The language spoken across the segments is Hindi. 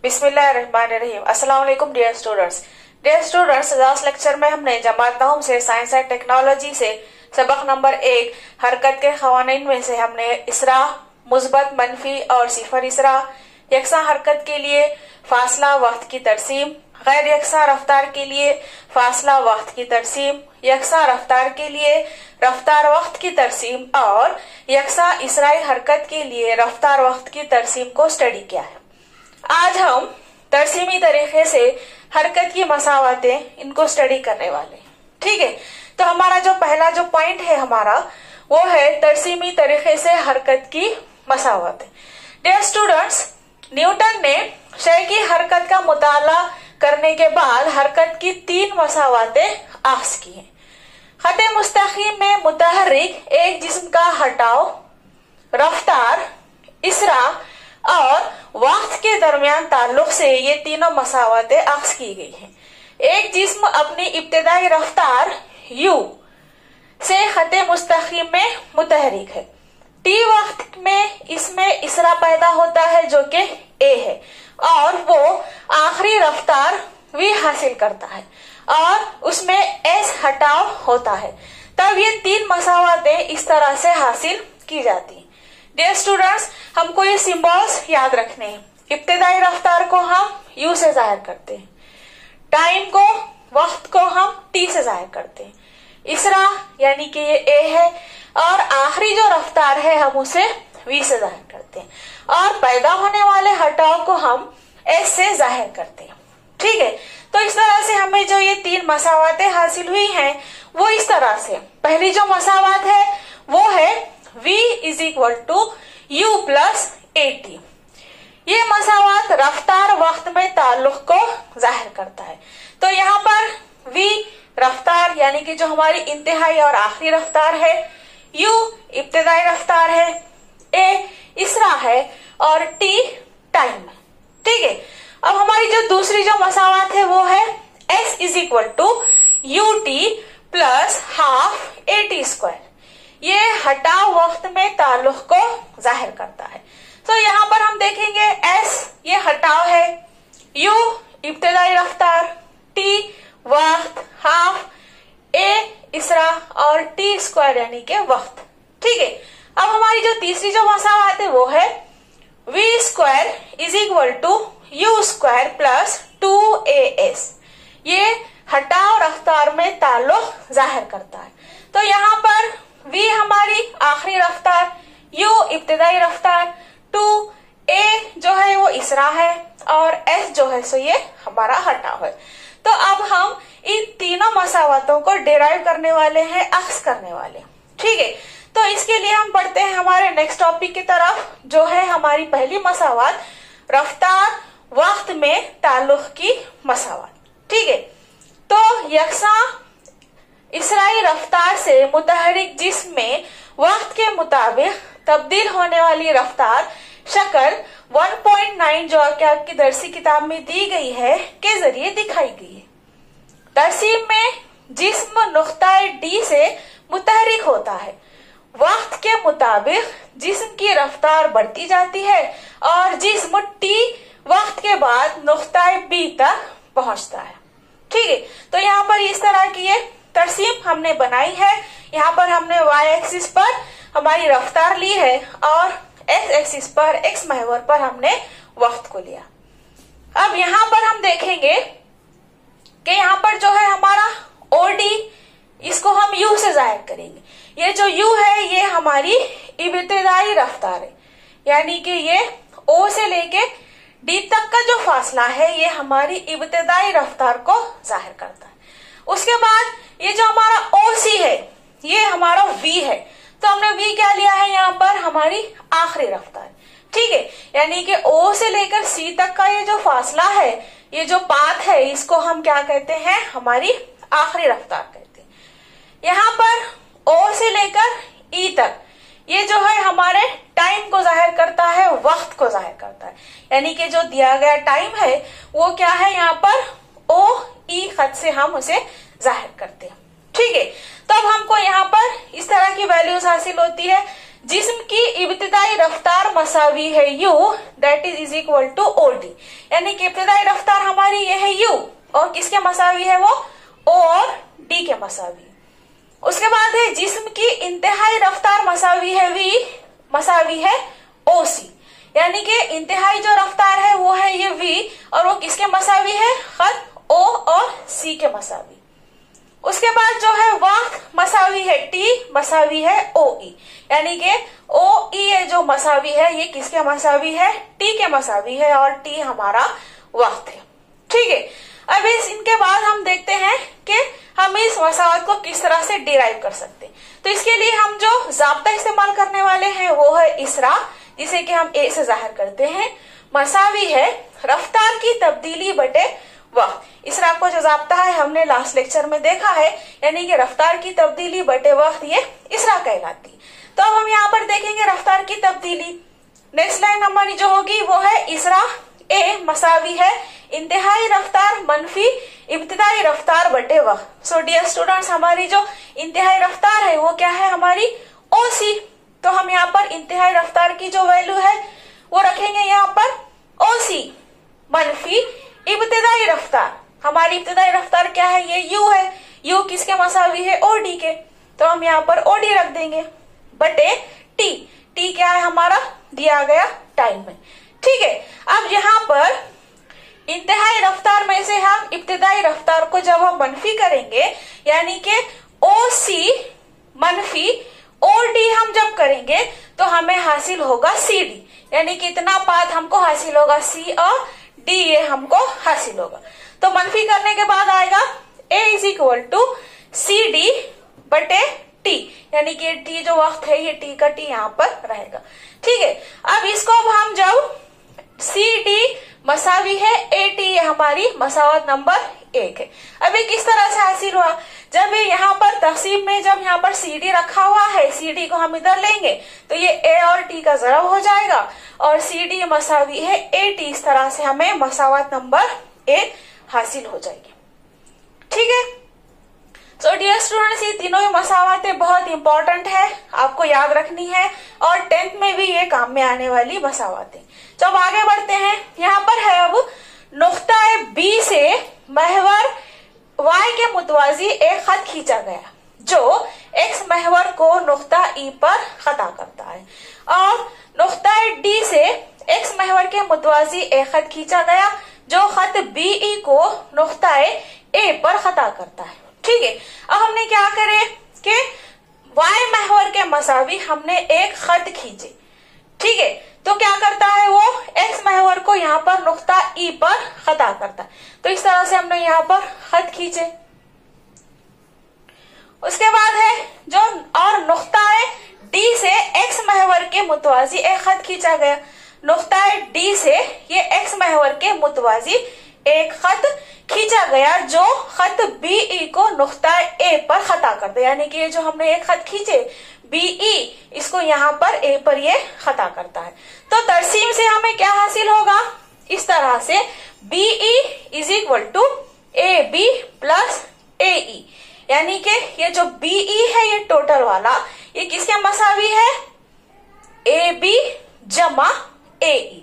बिस्मिल्लाहिर्रहमानिर्रहीम। अस्सलाम वालेकुम डियर स्टूडेंट्स, आज लेक्चर में हमने जमात नहम से साइंस एंड टेक्नोलॉजी से सबक नंबर 1 हरकत के खवानीन में से हमने इसरा, मुस्बत, मनफी और सिफर इसरा, यकसा हरकत के लिए फासला वक्त की तरसीम, गैर यकसा रफ्तार के लिए फासला वक्त की तरसीम, यकसा रफ्तार के लिए रफ्तार वक्त की तरसीम और यकसा इसराई हरकत के लिए रफ्तार वक्त की तरसीम को स्टडी किया है। आज हम तरसीमी तरीके से हरकत की मसावतें इनको स्टडी करने वाले हैं। ठीक है, तो हमारा जो पहला जो पॉइंट है हमारा वो है तरसीमी तरीके से हरकत की मसावतें। डियर स्टूडेंट्स, न्यूटन ने शय की हरकत का मुताला करने के बाद हरकत की 3 मसावतें आख्ज़ की हैं। खत मुस्तकीम में मुतहर्रिक एक जिस्म का हटाव, रफ्तार, इसरा और वक्त के दरमियान ताल्लुक से ये तीनों मसावतें अख्ज़ की गई हैं। एक जिस्म अपनी इब्तिदाई रफ्तार u से खत मुस्तकीम में मुतहरिक है। t वक्त में इसमें इसरा पैदा होता है जो कि a है और वो आखिरी रफ्तार v हासिल करता है और उसमें s हटाव होता है। तब ये 3 मसावतें इस तरह से हासिल की जाती हैं। डियर स्टूडेंट्स, हमको ये सिंबल्स याद रखने हैं। इब्तिदाई रफ्तार को हम u से जाहिर करते हैं, टाइम को, वक्त को हम t से जाहिर करते हैं, इसरा यानी कि ये a है और आखिरी जो रफ्तार है हम उसे v से जाहिर करते हैं और पैदा होने वाले हटाव को हम s से जाहिर करते हैं। ठीक है, तो इस तरह से हमें जो ये 3 मसावतें हासिल हुई हैं वो इस तरह से, पहली जो मसावत है वो है v is equal to u plus at। ये मसावत रफ्तार वक्त में ताल्लुक को जाहिर करता है। तो यहाँ पर v रफ्तार यानी कि जो हमारी इंतहाई और आखिरी रफ्तार है, u इब्तिदाई रफ्तार है, a इसरा है और t टाइम है। ठीक है, अब हमारी जो दूसरी जो मसावत है वो है s is equal to ut plus half at square. ये हटाव वक्त में ताल्लुक को जाहिर करता है। तो यहाँ पर हम देखेंगे s ये हटाव है, u इब्तिदाई रफ्तार, t वक्त, हाफ, a इसरा और t स्क्वायर यानी के वक्त। ठीक है, अब हमारी जो तीसरी जो मसावत है वो है v square is equal to u square plus 2as। ये हटाव रफ्तार में ताल्लुक जाहिर करता है। तो यहाँ पर v हमारी आखिरी रफ्तार, u इब्तिदाई रफ्तार, 2a जो है वो इसरा है और s जो है सो ये हमारा हटाव है। तो अब हम इन तीनों मसावतों को डिराइव करने वाले हैं, अख्ज़ करने वाले। ठीक है, तो इसके लिए हम बढ़ते हैं हमारे नेक्स्ट टॉपिक की तरफ जो है हमारी पहली मसावत, रफ्तार वक्त में ताल्लुक की मसावत। ठीक है, तो यकसा इसराई रफ्तार से मुतहरिक जिस्म में वक्त के मुताबिक तब्दील होने वाली रफ्तार शक्ल 1.9 जो कि आपकी दरसी किताब में दी गई है के जरिए दिखाई गई है। तरसीम में जिस्म नुक्ताए D से मुतहरिक होता है। वक्त के मुताबिक जिस्म की रफ्तार बढ़ती जाती है और जिस्म T वक्त के बाद नुक्ताए B तक पहुंचता है। ठीक है, तो यहाँ पर इस तरह की ये तरसीम हमने बनाई है। यहाँ पर हमने y एक्सिस पर हमारी रफ्तार ली है और x एक्सिस पर, x महवर पर हमने वक्त को लिया। अब यहाँ पर हम देखेंगे कि यहाँ पर जो है हमारा OD, इसको हम u से जाहिर करेंगे। ये जो u है ये हमारी इब्तिदाई रफ्तार है, यानी कि ये O से लेके D तक का जो फासला है ये हमारी इब्तिदाई रफ्तार को जाहिर करता है। उसके बाद ये जो हमारा OC है ये हमारा V है, तो हमने V क्या लिया है यहाँ पर, हमारी आखिरी रफ्तार। ठीक है, यानी कि O से लेकर C तक का ये जो फासला है, ये जो पाथ है, इसको हम क्या कहते हैं, हमारी आखिरी रफ्तार कहते हैं। यहाँ पर O से लेकर E तक ये जो है हमारे टाइम को जाहिर करता है, वक्त को जाहिर करता है, यानी कि जो दिया गया टाइम है वो क्या है, यहाँ पर OE खत से हम उसे जाहिर करते हैं। ठीक है, तो अब हमको यहाँ पर इस तरह की वैल्यूज हासिल होती है जिस्म की इब्तिदाई रफ्तार मसावी है u, that is equal to OD। यानी कि इब्तिदाई रफ्तार हमारी ये है u और किसके मसावी है, वो O और D के मसावी। उसके बाद है जिस्म की इंतहाई रफ्तार मसावी है v, मसावी है OC। यानी कि इंतहाई जो रफ्तार है वो है ये v और वो किसके मसावी है, खत O और C के मसावी। उसके बाद जो है वक्त मसावी है t, मसावी है OE। यानी कि OE जो मसावी है ये किसके मसावी है, t के मसावी है और t हमारा वक्त है। ठीक है, अब इनके बाद हम देखते हैं कि हम इस मसावत को किस तरह से डिराइव कर सकते हैं। तो इसके लिए हम जो ज़ाब्ता इस्तेमाल करने वाले हैं वो है इसरा, जिसे कि हम ए से जाहिर करते हैं। मसावी है रफ्तार की तब्दीली बटे वक्त। इसरा को जो ज़ाब्ता है हमने लास्ट लेक्चर में देखा है, यानी कि रफ्तार की तब्दीली बटे वक्त ये इसरा कहलाती। तो अब हम यहाँ पर देखेंगे रफ्तार की तब्दीली। नेक्स्ट लाइन हमारी जो होगी वो है इसरा ए मसावी है इंतहाई रफ्तार मनफी इब्तिदाई रफ्तार बटे वक्त। सो डियर स्टूडेंट्स, हमारी जो इंतहाई रफ्तार है वो क्या है, हमारी OC। तो हम यहाँ पर इंतहाई रफ्तार की जो वैल्यू है वो रखेंगे यहाँ पर OC मनफी इब्तिदाई रफ्तार। हमारी इब्तिदाई रफ्तार क्या है, ये u है। u किसके मसावी है, OD के। तो हम यहाँ पर OD रख देंगे बटे t। t क्या है हमारा, दिया गया टाइम में। ठीक है, अब यहाँ पर इंतहाई रफ्तार में से हम इब्तिदाई रफ्तार को जब हम मनफी करेंगे, यानी कि OC मनफी OD हम जब करेंगे तो हमें हासिल होगा CD। यानी कि इतना पाथ हमको हासिल होगा, C और D ये हमको हासिल होगा। तो मनफी करने के बाद आएगा A is equal to CD बटे T। यानी कि T जो वक्त है ये T का T यहाँ पर रहेगा। ठीक है, अब इसको हम जब CD मसावी है AT, ये हमारी मसावत नंबर 1 है। अभी किस तरह से हासिल हुआ, जब ये यहाँ पर तक़सीम में जब यहाँ पर CD रखा हुआ है, CD को हम इधर लेंगे तो ये A और T का ज़रब हो जाएगा और CD मसावी है AT। इस तरह से हमें मसावत नंबर 1 हासिल हो जाएगी। ठीक है, सो डियर स्टूडेंट्स, ये तीनों ही मसावतें बहुत इंपॉर्टेंट है, आपको याद रखनी है और 10th में भी ये काम में आने वाली मसावतें। तो अब आगे बढ़ते हैं। यहाँ पर है अब नुक्ता B से महवर Y के मुतवाजी एक खत खींचा गया जो X महवर को नुक्ता E पर खता करता है, और नुक्ता D से X महवर के मुतवाजी एक खत खींचा गया जो खत BE को नुक्ता A पर खता करता है। ठीक है, अब हमने क्या करे कि Y महवर के मसावी हमने एक खत खींचे। ठीक है, तो क्या करता है वो X महवर को यहाँ पर नुक्ता E पर खता करता है। तो इस तरह से हमने यहाँ पर खत खींचे। उसके बाद है जो और नुक्ता D से X महवर के मुतवाजी एक खत खींचा गया। नुक्ता D से ये X महवर के मुतवाजी एक खत खींचा गया जो खत BE को नुक्ता A पर खता करता है। यानी कि ये जो हमने एक खत खींचे BE, इसको यहाँ पर A पर ये खता करता है। तो तरसीम से हमें क्या हासिल होगा, इस तरह से BE is equal to AB plus AE। यानी कि ये जो BE है ये टोटल वाला ये किसके मसावी है, AB जमा AE।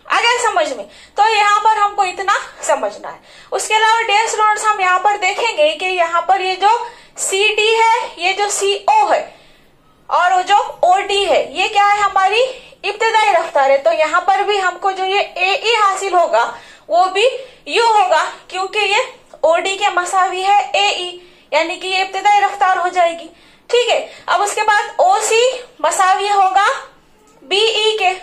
आ गया समझ में। तो यहाँ पर हमको इतना समझना है। उसके अलावा डियर स्टूडेंट्स, हम यहाँ पर देखेंगे कि यहाँ पर ये जो CD है, ये जो CO है और वो जो OD है, ये क्या है, हमारी इब्तिदाई रफ्तार है। तो यहाँ पर भी हमको जो ये AE हासिल होगा वो भी U होगा, क्योंकि ये OD के मसावी है AE, यानी कि ये इब्तिदाई रफ्तार हो जाएगी। ठीक है, अब उसके बाद OC मसावी होगा BE के,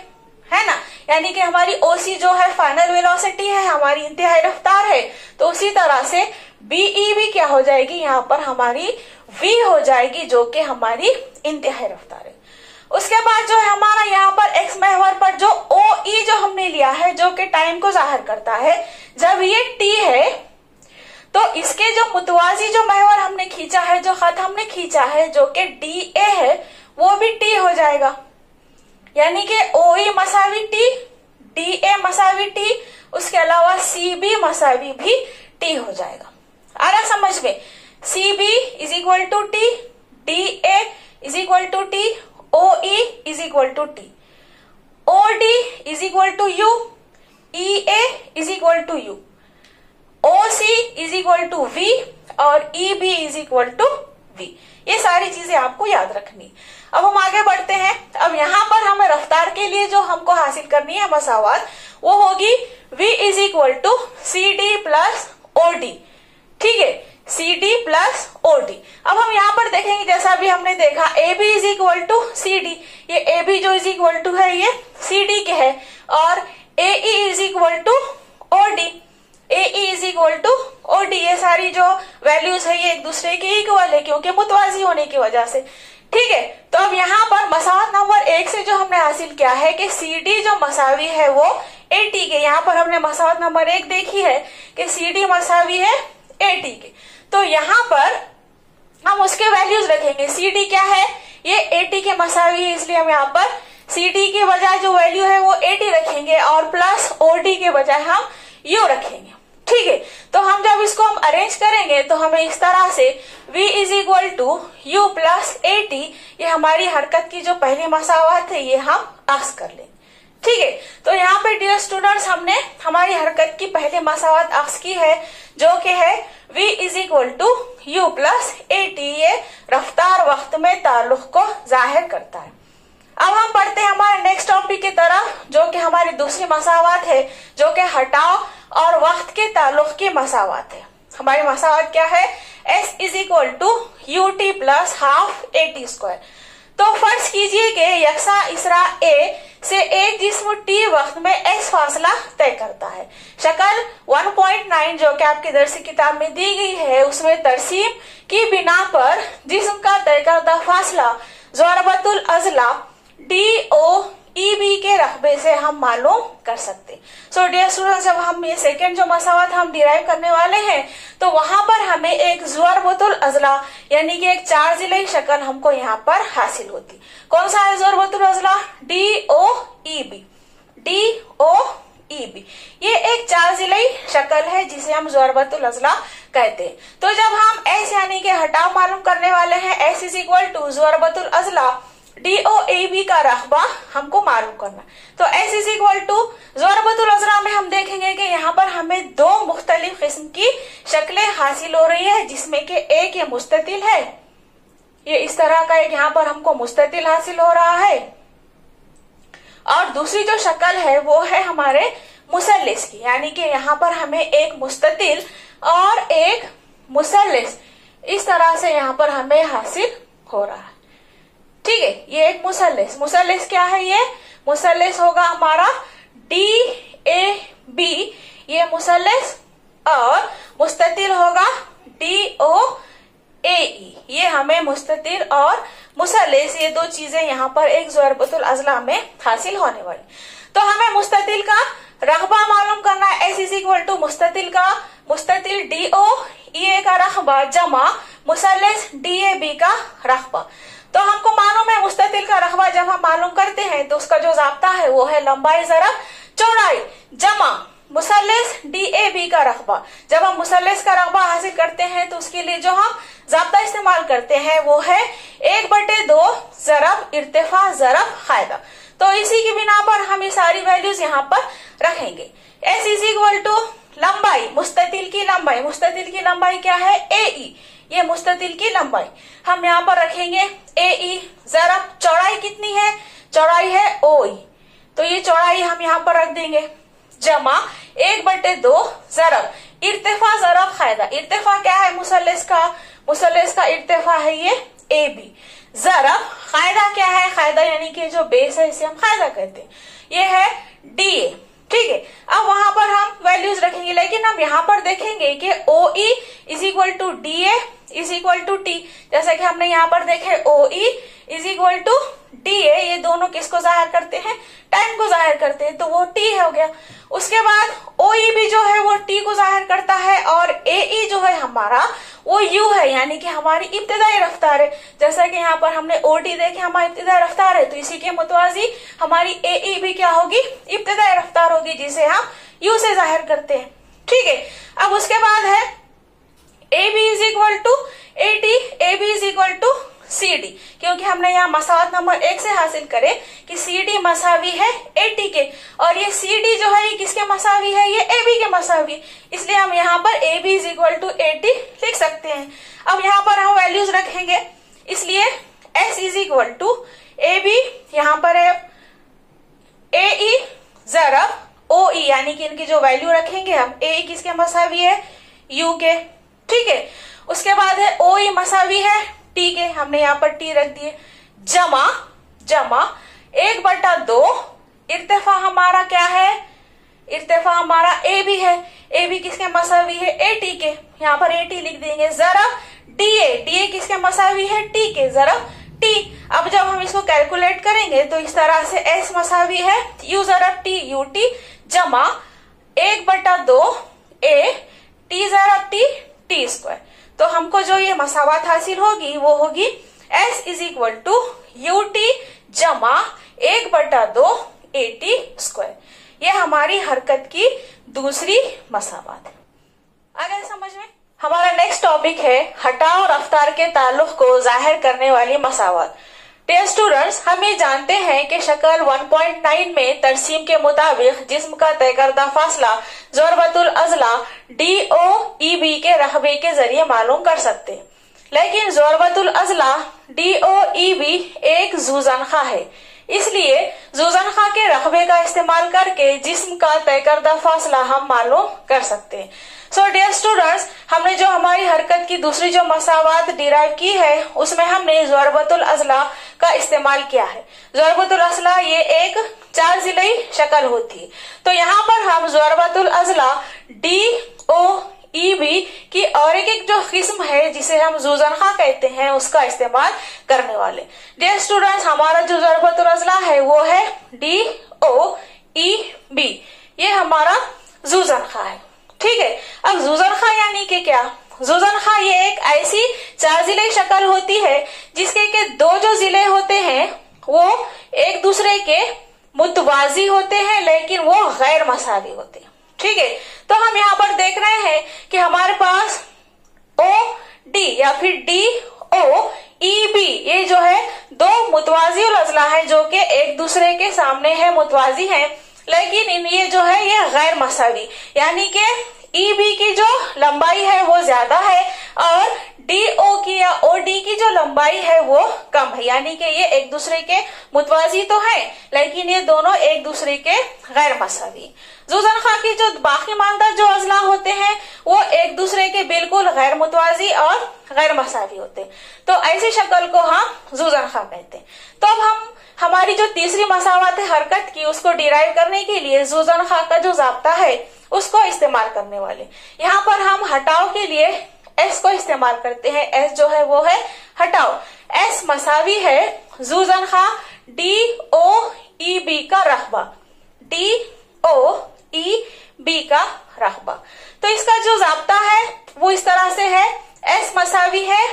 है ना। यानी कि हमारी OC जो है फाइनल वेलोसिटी है, हमारी इंतहाई रफ्तार है। तो उसी तरह से BE भी क्या हो जाएगी, यहाँ पर हमारी V हो जाएगी जो कि हमारी इंतहाई रफ्तार है। उसके बाद जो है हमारा यहाँ पर X महवर पर जो OE जो हमने लिया है जो कि टाइम को जाहिर करता है, जब ये T है तो इसके जो मुतवाजी जो महवर हमने खींचा है, जो खत हमने खींचा है जो कि DA है, वो भी T हो जाएगा। यानी कि OE मसावी T, DA मसावी T, उसके अलावा CB मसावी भी T हो जाएगा। आ रहा समझ में। CB is equal to T, DA is equal to T, O E is equal to T, O D is equal to U, E A is equal to U, O C is equal to V और E B is equal to V. ये सारी चीजें आपको याद रखनी। अब हम आगे बढ़ते हैं। अब यहाँ पर हमें रफ्तार के लिए जो हमको हासिल करनी है मसावत, वो होगी v is equal to C D plus O D. ठीक है, C D plus O D. अब हम यहाँ पर देखेंगे, जैसा भी हमने देखा A B is equal to C D, ये ए बी जो इज इक्वल टू है ये सी डी के है, और A E is equal to O D, A E is equal to O D. ये सारी जो वैल्यूज है ये एक दूसरे के इक्वल है क्योंकि मुतवाजी होने की वजह से। ठीक है, तो अब यहाँ पर मसावत नंबर 1 से जो हमने हासिल किया है कि सी डी जो मसावी है वो ए टी के, यहाँ पर हमने मसावत नंबर 1 देखी है कि सी डी मसावी है ए टी के, तो यहाँ पर हम उसके वैल्यूज रखेंगे। सी डी क्या है, ये ए टी के मसावी है, इसलिए हम यहाँ पर सी डी के बजाय जो वैल्यू है वो ए टी रखेंगे और प्लस ओ डी के बजाय हम यू रखेंगे। ठीक है, तो हम जब इसको हम अरेंज करेंगे तो हमें इस तरह से v is equal to u plus a t, ये हमारी हरकत की जो पहली मसावत है ये हम अक्स कर लेंगे। ठीक है, तो यहाँ पे डियर स्टूडेंट्स हमने हमारी हरकत की पहली मसावत अक्स की है जो कि है v is equal to u plus a t. ये रफ्तार वक्त में ताल्लुक को जाहिर करता है। अब हम पढ़ते हैं हमारे नेक्स्ट टॉपिक की तरफ जो कि हमारी दूसरी मसावत है, जो कि हटाव और वक्त के ताल्लुक की मसावत है। हमारी मसावत क्या है, s is equal to u t plus half a t square. तो फर्ज कीजिए कि यकसा इसरा a से एक जिस्म t वक्त में s फासला तय करता है। शक्ल 1.9 जो कि आपकी दरसी किताब में दी गई है उसमें तरसीम की बिना पर जिस्म का तय करदा फासला ज़रबतुल अज़ला DO EB के रकबे से हम मालूम कर सकते। सो डियर स्टूडेंट्स, जब हम ये सेकेंड जो मसावत हम डिराइव करने वाले हैं तो वहां पर हमें एक ज़रबतुल अज़ला यानी कि एक चार जिले शक्ल हमको यहाँ पर हासिल होती। कौन सा है ज़रबतुल अज़ला, DOEB, DOEB। ये एक चार जिले शक्ल है जिसे हम ज़रबतुल अज़ला कहते हैं। तो जब हम S यानी कि हटाव मालूम करने वाले हैं, S इज इक्वल टू ज़रबतुल अज़ला DOAB का रकबा हमको मालूम करना। तो S इज इक्वल टू ज़रबतुल अज़ला में हम देखेंगे कि यहाँ पर हमें दो मुख्तलिफ किस्म की शक्लें हासिल हो रही है, जिसमें कि एक ये मुस्ततिल है, ये इस तरह का एक यहाँ पर हमको मुस्ततिल हासिल हो रहा है, और दूसरी जो शक्ल है वो है हमारे मुसल्लिस की, यानी कि यहाँ पर हमें एक मुस्ततिल और एक मुसल्लिस इस तरह से यहाँ पर हमें हासिल हो रहा है। ठीक है, ये एक मुसल्लिस क्या है, ये मुसल्लिस होगा हमारा DAB ये मुसल्लिस, और मुस्ततिल होगा DOAE ये हमें मुस्ततिल और मुसल्लिस ये दो चीजें यहाँ पर एक ज़रबतुल अज़ला में हासिल होने वाली। तो हमें मुस्ततिल का रकबा मालूम करना है, S इज इक्वल टू मुस्ततिल DOEA का रकबा जमा मुसल्लिस DAB का रकबा। तो हमको मालूम है मुस्ततिल का रकबा जब हम मालूम करते हैं तो उसका जो ज़ाब्ता है वो है लंबाई ज़रब चौड़ाई जमा मुसल्लिस DAB का रकबा। जब हम मुसल्लिस का रकबा हासिल करते हैं तो उसके लिए जो हम ज़ाब्ता इस्तेमाल करते हैं वो है 1/2 ज़रब इर्तिफा ज़रब कायदा। तो इसी की बिना पर हम ये सारी वैल्यूज यहाँ पर रखेंगे। S इज इक्वल टू लंबाई, मुस्ततिल की लंबाई क्या है, AE, ये मुस्ततिल की लंबाई हम यहाँ पर रखेंगे AE। ज़रब चौड़ाई कितनी है, चौड़ाई है OE, तो ये चौड़ाई हम यहाँ पर रख देंगे जमा 1/2 ज़रब इर्तिफा ज़रब कायदा। इर्तिफा क्या है मुसल्लिस का इर्तिफा है ये AB। ज़रब कायदा क्या है, कायदा यानी कि जो बेस है इसे हम कायदा कहते हैं, ये है DA। ठीक है, अब वहां पर हम वैल्यूज रखेंगे, लेकिन हम यहाँ पर देखेंगे कि OE is equal to DA is equal to T। जैसा कि हमने यहाँ पर देखे OE is equal to DA, ये दोनों किसको जाहिर करते हैं, टाइम को जाहिर करते हैं, तो वो T हो गया। उसके बाद OEB जो है वो T को जाहिर करता है, और AE जो है हमारा वो U है, यानी कि हमारी इब्तिदाई रफ्तार है। जैसा कि यहाँ पर हमने OT देखे हमारी इब्तिदाई रफ्तार है, तो इसी के मुतवाजी हमारी AE भी क्या होगी, इब्तिदाई रफ्तार होगी, जिसे हम U से जाहिर करते हैं। ठीक है, अब उसके बाद है AB is equal to AT, AB is equal to CD, क्योंकि हमने यहाँ मसावत नंबर 1 से हासिल करे कि CD मसावी है AT के, और ये CD जो है ये किसके मसावी है, ये AB के मसावी, इसलिए हम यहाँ पर AB is equal to AT लिख सकते हैं। अब यहाँ पर हम वैल्यूज रखेंगे, इसलिए S is equal to AB, यहाँ पर है AE ज़रब OE, यानी कि इनकी जो वैल्यू रखेंगे हम, AE किसके मसावी है, U के, ठीक है। उसके बाद है OE मसावी है T के, हमने यहाँ पर T रख दिए, जमा 1/2, इर्तिफा हमारा क्या है, इर्तिफा हमारा AB है, AB किसके मसावी है, AT के, यहाँ पर AT लिख देंगे, ज़रब DA किसके मसावी है, T के, ज़रब T। अब जब हम इसको कैलकुलेट करेंगे तो इस तरह से S मसावी है U ज़रब T UT, जमा 1/2 A T ज़रब T स्क्वायर। तो हमको जो ये मसावत हासिल होगी वो होगी S is equal to UT जमा 1/2 AT स्क्वायर। ये हमारी हरकत की दूसरी मसावत। आ गया समझ में? हमारा नेक्स्ट टॉपिक है हटाओ रफ्तार के ताल्लुक को जाहिर करने वाली मसावत। डियर स्टूडेंट्स, हम ये जानते हैं कि शक्ल 1.9 में तरसीम के मुताबिक जिस्म का तय करदा फासला ज़रबतुल अज़ला DOEB के रकबे के जरिए मालूम कर सकते हैं, लेकिन ज़रबतुल अज़ला DOEB एक ज़ूज़नख़ा है, इसलिए ज़ूज़नख़ा के रकबे का इस्तेमाल करके जिस्म का तय करदा फासला हम मालूम कर सकते हैं। सो डियर स्टूडेंट्स, हमने जो हमारी हरकत की दूसरी जो मसावत डिराइव की है उसमें हमने ज़रबतुल अज़ला का इस्तेमाल किया है। ज़रबतुल अज़ला ये एक 4 ज़िलई शक्ल होती है, तो यहाँ पर हम ज़रबतुल अज़ला DOEB की और एक जो किस्म है जिसे हम ज़ूज़नख़ा कहते हैं उसका इस्तेमाल करने वाले। डियर स्टूडेंट्स, हमारा जो ज़रबतुल अज़ला है वो है DOEB, ये हमारा ज़ूज़नख़ा है, ठीक है। अब ज़ूज़नख़ा यानी कि क्या? ज़ूज़नख़ा ये एक ऐसी 4 ज़िले शक्ल होती है जिसके के 2 जो ज़िले होते हैं वो एक दूसरे के मुतवाज़ी होते हैं, लेकिन वो गैर मसावी होते हैं, ठीक है। तो हम यहाँ पर देख रहे हैं कि हमारे पास OD या फिर DOEB ये जो है 2 मुतवाज़ी अज़ला है जो कि एक दूसरे के सामने है, मुतवाज़ी है, लेकिन ये जो है ये गैर मसावी, यानी कि EB की जो लंबाई है वो ज्यादा है और DO की या OD की जो लंबाई है वो कम है, यानी कि ये एक दूसरे के मुतवाज़ी तो है लेकिन ये दोनों एक दूसरे के गैर मसावी। ज़ूज़नख़ा की जो बाकी मानदार जो अज़ला होते हैं वो एक दूसरे के बिल्कुल गैर मुतवाज़ी और गैर मसावी होते हैं, तो ऐसी शक्ल को हम ज़ूज़नख़ा कहते हैं। तो अब हम हमारी जो तीसरी मसावत है हरकत की उसको डिराइव करने के लिए ज़ूज़नख़ा का जो ज़ाब्ता है उसको इस्तेमाल करने वाले। यहाँ पर हम हटाओ के लिए S को इस्तेमाल करते हैं। S जो है वो है हटाओ, S मसावी है ज़ूज़नख़ा DOEB का रकबा, DOEB का रकबा। तो इसका जो ज़ाब्ता है वो इस तरह से है, S मसावी है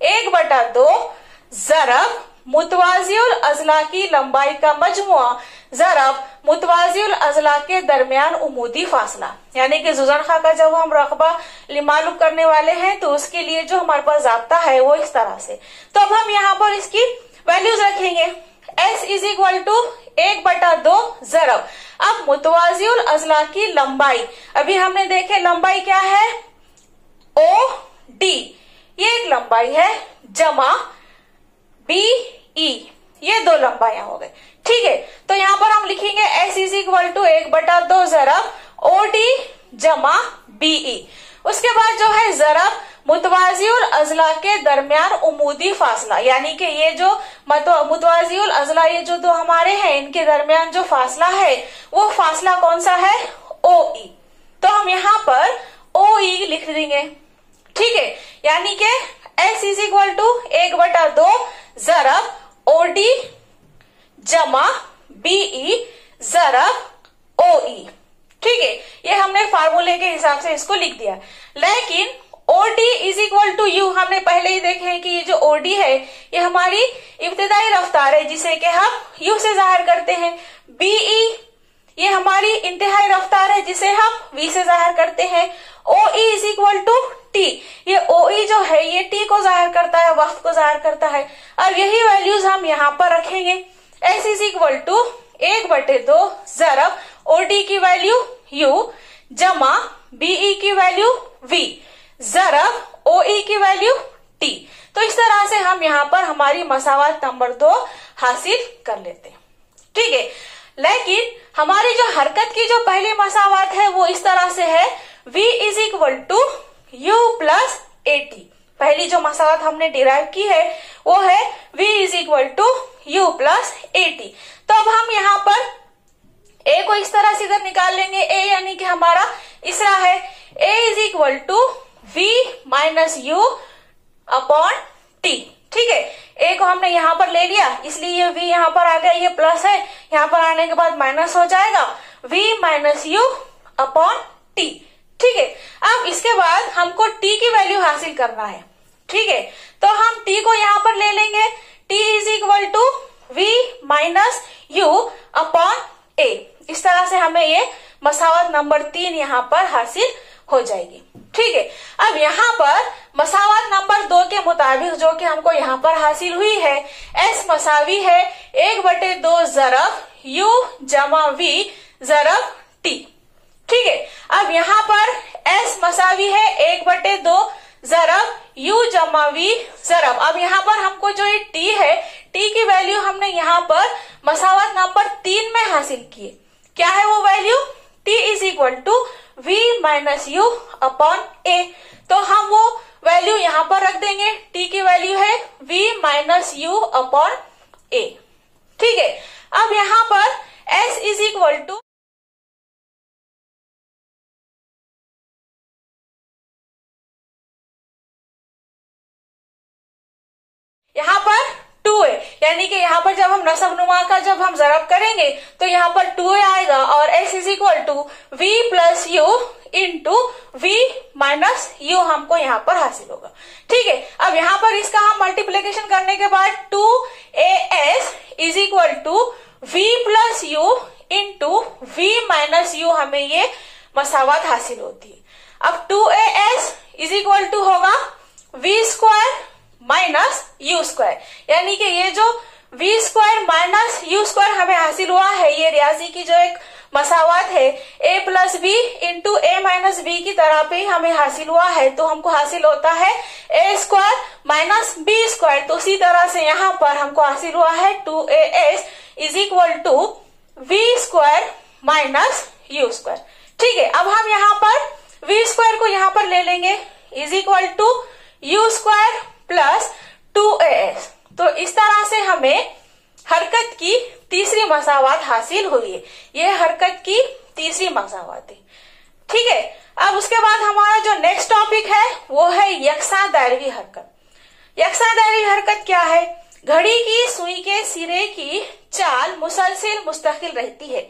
1/2 ज़रब मुतवाज़िउल अज़ला की लंबाई का मजमुआ ज़रब मुतवाज़िउल अज़ला के दरमियान उमूदी फासला, यानी कि ज़ूज़नख़ा का जब हम रकबा मालूम करने वाले हैं तो उसके लिए जो हमारे पास ज़ाब्ता है वो इस तरह से। तो अब हम यहाँ पर इसकी वैल्यूज रखेंगे, S इज इक्वल टू 1/2 ज़रब। अब मुतवाज़िउल अज़ला की लंबाई, अभी हमने देखे लंबाई क्या है OD, ये एक लंबाई है, जमा BE, ये 2 लंबाइयां हो गए, ठीक है। तो यहाँ पर हम लिखेंगे S इज इक्वल टू 1/2 ज़रब OD जमा BE। उसके बाद जो है ज़रब मुतवाज़िउल अज़ला के दरमियान उमूदी फासला, यानी कि ये जो मुतवाज़िउल अज़ला ये जो 2 हमारे हैं इनके दरमियान जो फासला है वो फासला कौन सा है, OE। तो हम यहाँ पर OE लिख देंगे, ठीक है, यानी कि S इज इक्वल टू 1/2 ज़रब OD जमा BE ज़रब OE, ठीक है। ये हमने फार्मूले के हिसाब से इसको लिख दिया, लेकिन OD is equal to U हमने पहले ही देखे हैं कि ये जो OD है ये हमारी इब्तिदाई रफ्तार है जिसे कि हम U से जाहिर करते हैं, BE ये हमारी इंतहाई रफ्तार है जिसे हम V से जाहिर करते हैं, OE is equal to t. ये OE जो है ये टी को जाहिर करता है, वक्त को जाहिर करता है। अब यही वैल्यूज हम यहाँ पर रखेंगे। S इज इक्वल टू 1/2 ज़रब OT की वैल्यू U जमा BE की वैल्यू V ज़रब OE की वैल्यू T। तो इस तरह से हम यहाँ पर हमारी मसावत नंबर 2 हासिल कर लेते हैं। ठीक है, लेकिन हमारी जो हरकत की जो पहली मसावत है वो इस तरह से है, V is equal to U plus AT। पहली जो मसावत हमने डिराइव की है वो है V is equal to U plus AT। तो अब हम यहाँ पर A को इस तरह से इधर निकाल लेंगे। A यानी कि हमारा इसरा है, A is equal to V minus U upon T। ठीक है, A को हमने यहाँ पर ले लिया इसलिए ये V यहाँ पर आ गया, ये प्लस है, यहाँ पर आने के बाद माइनस हो जाएगा, V minus U upon T। ठीक है, अब इसके बाद हमको T की वैल्यू हासिल करना है। ठीक है, तो हम T को यहाँ पर ले लेंगे, T is equal to V minus U upon A। इस तरह से हमें ये मसावत नंबर 3 यहाँ पर हासिल हो जाएगी। ठीक है, अब यहाँ पर मसावत नंबर 2 के मुताबिक जो कि हमको यहाँ पर हासिल हुई है, S मसावी है 1/2 ज़रब U जमा V ज़रब T। ठीक है, अब यहाँ पर S मसावी है 1/2 ज़रब U जमा V ज़रब। अब यहाँ पर हमको जो ये T है, T की वैल्यू हमने यहाँ पर मसावत नंबर 3 में हासिल की है। क्या है वो value? T is equal to V minus U upon A। तो हम वो वैल्यू यहाँ पर रख देंगे। T की वैल्यू है V minus U upon A। ठीक है, अब यहाँ पर S इज इक्वल टू यहाँ पर 2 है, यानी कि यहाँ पर जब हम नसब नुमा का जब हम जरब करेंगे तो यहाँ पर 2 आएगा और S is equal to V plus U into V minus U हमको यहाँ पर हासिल होगा। ठीक है, अब यहाँ पर इसका हम मल्टीप्लीकेशन करने के बाद 2AS is equal to V plus U into V minus U हमें ये मसावत हासिल होती है। अब 2AS इज इक्वल टू होगा V square minus U square, यानी कि ये जो V square minus U square हमें हासिल हुआ है, ये रियाजी की जो एक मसावत है A plus B into A minus B की तरह पे हमें हासिल हुआ है, तो हमको हासिल होता है A square minus B square. तो उसी तरह से यहाँ पर हमको हासिल हुआ है 2AS is equal to V square minus U square. ठीक है, अब हम यहाँ पर V स्क्वायर को यहाँ पर ले लेंगे is equal to U square plus 2AS। तो इस तरह से हमें हरकत की तीसरी मसावत हासिल हुई है। ये हरकत की तीसरी मसावत है। ठीक है, अब उसके बाद हमारा जो नेक्स्ट टॉपिक है वो है यकसा दायरवी हरकत। यकसा दायरवी हरकत क्या है? घड़ी की सुई के सिरे की चाल मुसलसिल मुस्तकिल रहती है,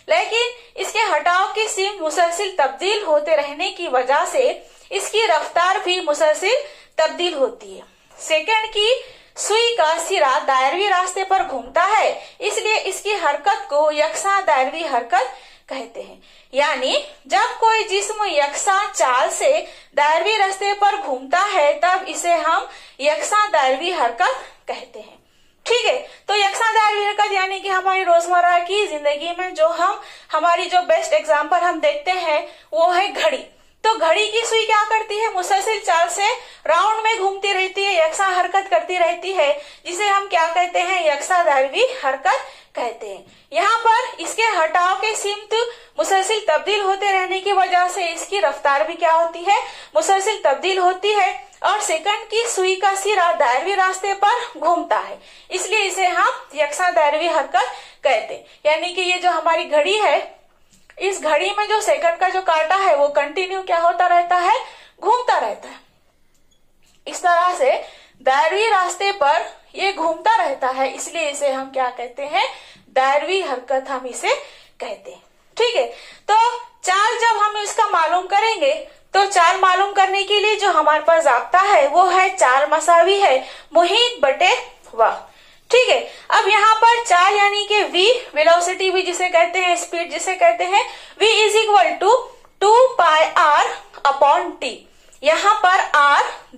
लेकिन इसके हटाव की सीम मुसलसिल तब्दील होते रहने की वजह से इसकी रफ्तार भी मुसलसिल तब्दील होती है। सेकंड की सुई का सिरा दायरवी रास्ते पर घूमता है, इसलिए इसकी हरकत को यकसा दायरवी हरकत कहते हैं। यानी जब कोई जिस्म यकसा चाल से दायरवी रास्ते पर घूमता है तब इसे हम यकसा दायरवी हरकत कहते हैं। ठीक है, तो यकसा दायरवी हरकत यानी कि हमारी रोजमर्रा की जिंदगी में जो हमारी जो बेस्ट एग्जाम्पल हम देखते हैं वो है घड़ी। तो घड़ी की सुई क्या करती है? मुसलसिल चाल से राउंड में घूमती रहती है, यकसा हरकत करती रहती है, जिसे हम क्या कहते हैं? यकसा दायरवी हरकत कहते हैं। यहाँ पर इसके हटाव के सिमत मुसलसिल तब्दील होते रहने की वजह से इसकी रफ्तार भी क्या होती है? मुसलसिल तब्दील होती है। और सेकंड की सुई का सिरा दायरवी रास्ते पर घूमता है, इसलिए इसे हम यकसा दायरवी हरकत कहते हैं। यानी कि ये जो हमारी घड़ी है, इस घड़ी में जो सेकंड का जो कांटा है वो कंटिन्यू क्या होता रहता है? घूमता रहता है। इस तरह से दायरवी रास्ते पर ये घूमता रहता है, इसलिए इसे हम क्या कहते हैं? दायरवी हरकत हम इसे कहते हैं। ठीक है, तो चाल जब हम इसका मालूम करेंगे तो चाल मालूम करने के लिए जो हमारे पास ज़ाब्ता है वो है चाल मसावी है मुहीत बटे वक्त। ठीक है, अब यहाँ पर चाल यानी कि v वेलोसिटी भी जिसे कहते हैं, स्पीड जिसे कहते हैं, v is equal to 2 pi r upon t। यहाँ पर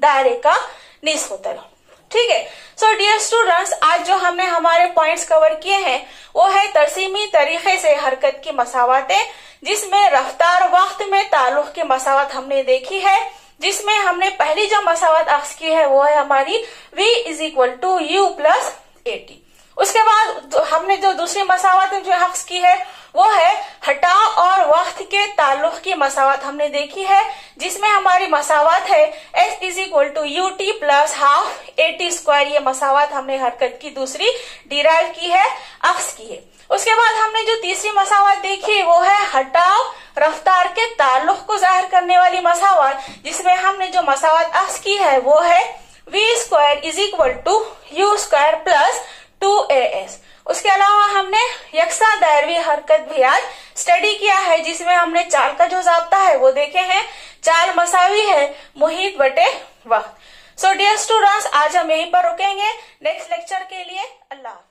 दायरे का निस होता है। ठीक है। सो डियर स्टूडेंट्स, आज जो हमने हमारे पॉइंट्स कवर किए हैं वो है तरसीमी तरीके से हरकत की मसावतें, जिसमें रफ्तार वक्त में ताल्लुक की मसावत हमने देखी है, जिसमें हमने पहली जो मसावत अख्ज़ की है वो है हमारी v is equal to u plus AT। उसके बाद हमने जो दूसरी मसावत जो अख्ज़ की है वो है हटाव और वक्त के ताल्लुक की मसावत हमने देखी है, जिसमें हमारी मसावत है s is equal to ut plus half AT square. ये मसावत हमने हरकत की दूसरी डिराइव की है, अख्ज़ की है। उसके बाद हमने जो तीसरी मसावत देखी वो है हटाव रफ्तार के ताल्लुक को जाहिर करने वाली मसावत, जिसमें हमने जो मसावत अख्ज़ की है वो है v square is equal to u square plus 2as। उसके अलावा हमने यकसा दायरवी हरकत भी आज स्टडी किया है, जिसमें हमने चाल का जो ज़ाब्ता है वो देखे हैं, चाल मसावी है मुहीत बटे वक्त। सो डियर स्टूडेंट्स, आज हम यहीं पर रुकेंगे। नेक्स्ट लेक्चर के लिए अल्लाह।